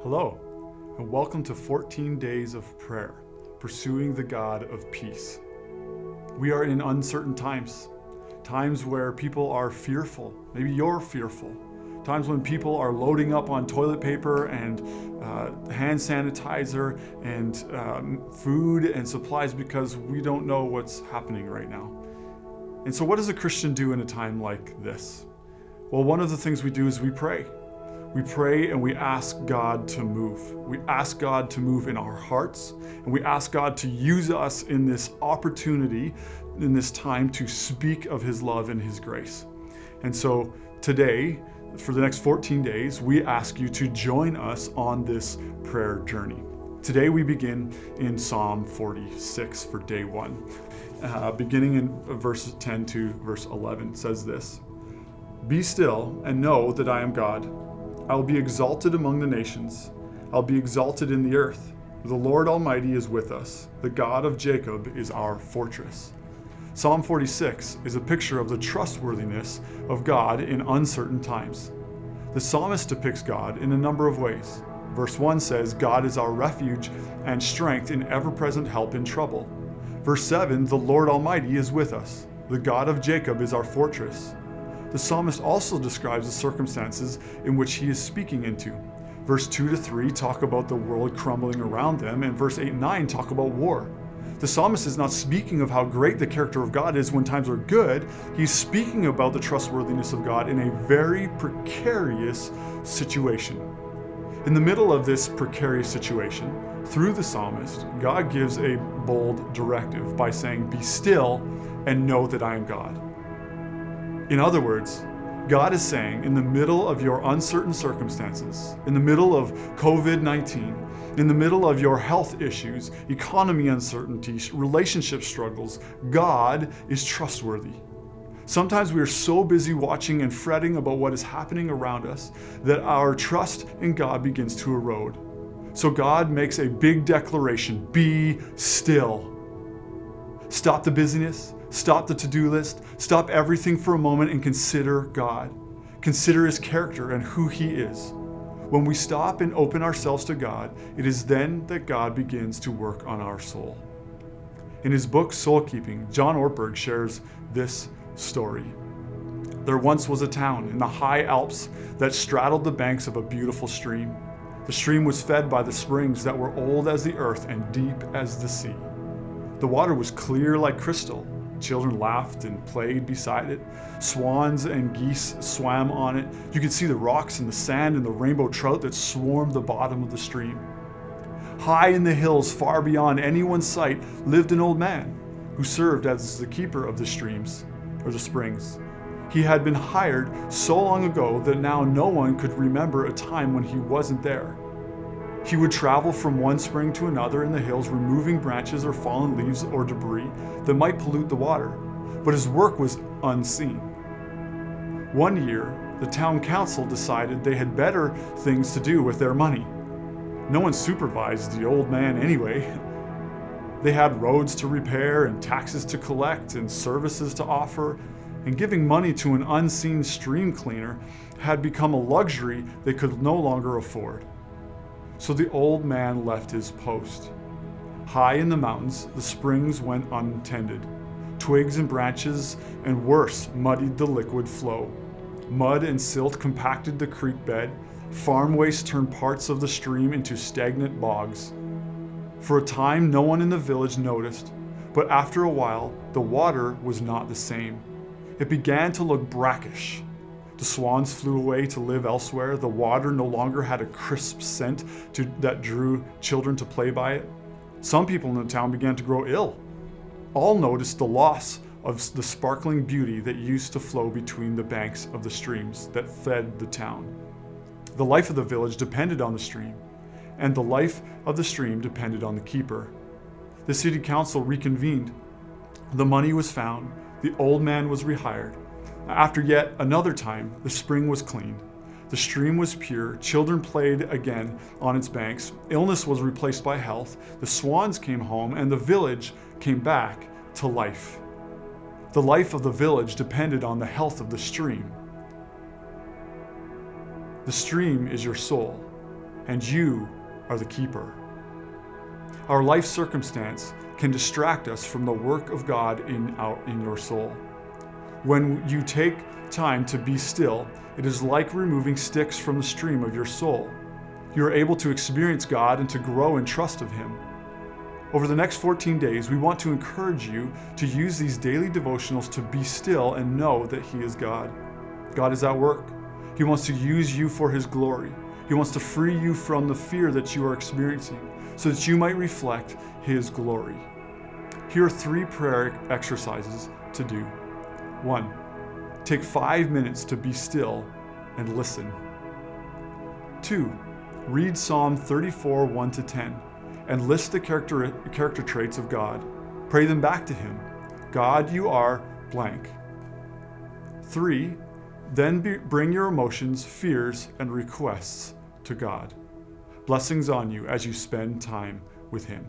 Hello, and welcome to 14 Days of Prayer, Pursuing the God of Peace. We are in uncertain times, times where people are fearful. Maybe you're fearful. Times when people are loading up on toilet paper and hand sanitizer and food and supplies because we don't know what's happening right now. And so what does a Christian do in a time like this? Well, one of the things we do is we pray. We pray and we ask God to move. We ask God to move in our hearts, and we ask God to use us in this opportunity, in this time, to speak of His love and His grace. And so today, for the next 14 days, we ask you to join us on this prayer journey. Today we begin in Psalm 46 for day one. Beginning in verses 10 to verse 11 says this: "Be still and know that I am God. I will be exalted among the nations. I'll be exalted in the earth. The Lord Almighty is with us. The God of Jacob is our fortress." Psalm 46 is a picture of the trustworthiness of God in uncertain times. The psalmist depicts God in a number of ways. Verse 1 says, "God is our refuge and strength in ever-present help in trouble." Verse 7, "The Lord Almighty is with us. The God of Jacob is our fortress." The psalmist also describes the circumstances in which he is speaking into. Verse 2 to 3 talk about the world crumbling around them, and verse 8 and 9 talk about war. The psalmist is not speaking of how great the character of God is when times are good. He's speaking about the trustworthiness of God in a very precarious situation. In the middle of this precarious situation, through the psalmist, God gives a bold directive by saying, "Be still and know that I am God." In other words, God is saying, in the middle of your uncertain circumstances, in the middle of COVID-19, in the middle of your health issues, economy uncertainties, relationship struggles, God is trustworthy. Sometimes we are so busy watching and fretting about what is happening around us that our trust in God begins to erode. So God makes a big declaration: be still. Stop the busyness. Stop the to-do list. Stop everything for a moment and consider God. Consider His character and who He is. When we stop and open ourselves to God, it is then that God begins to work on our soul. In his book, Soul Keeping, John Ortberg shares this story. There once was a town in the high Alps that straddled the banks of a beautiful stream. The stream was fed by the springs that were old as the earth and deep as the sea. The water was clear like crystal. Children laughed and played beside it. Swans and geese swam on it. You could see the rocks and the sand and the rainbow trout that swarmed the bottom of the stream. High in the hills, far beyond anyone's sight, lived an old man who served as the keeper of the streams, or the springs. He had been hired so long ago that now no one could remember a time when he wasn't there. He would travel from one spring to another in the hills, removing branches or fallen leaves or debris that might pollute the water, but his work was unseen. One year, the town council decided they had better things to do with their money. No one supervised the old man anyway. They had roads to repair and taxes to collect and services to offer, and giving money to an unseen stream cleaner had become a luxury they could no longer afford. So the old man left his post. High in the mountains, the springs went untended. Twigs and branches, and worse, muddied the liquid flow. Mud and silt compacted the creek bed. Farm waste turned parts of the stream into stagnant bogs. For a time, no one in the village noticed, but after a while, the water was not the same. It began to look brackish. The swans flew away to live elsewhere. The water no longer had a crisp scent that drew children to play by it. Some people in the town began to grow ill. All noticed the loss of the sparkling beauty that used to flow between the banks of the streams that fed the town. The life of the village depended on the stream, and the life of the stream depended on the keeper. The city council reconvened. The money was found. The old man was rehired. After yet another time, the spring was cleaned. The stream was pure. Children played again on its banks. Illness was replaced by health. The swans came home, and the village came back to life. The life of the village depended on the health of the stream. The stream is your soul. and you are the keeper. Our life circumstance can distract us from the work of God in your soul. When you take time to be still, it is like removing sticks from the stream of your soul. You are able to experience God and to grow in trust of Him. Over the next 14 days, we want to encourage you to use these daily devotionals to be still and know that He is God. God is at work. He wants to use you for His glory. He wants to free you from the fear that you are experiencing so that you might reflect His glory. Here are 3 prayer exercises to do. 1. Take 5 minutes to be still and listen. 2. Read Psalm 34, 1-10, and list the character traits of God. Pray them back to Him. God, you are blank. 3. Then bring your emotions, fears, and requests to God. Blessings on you as you spend time with Him.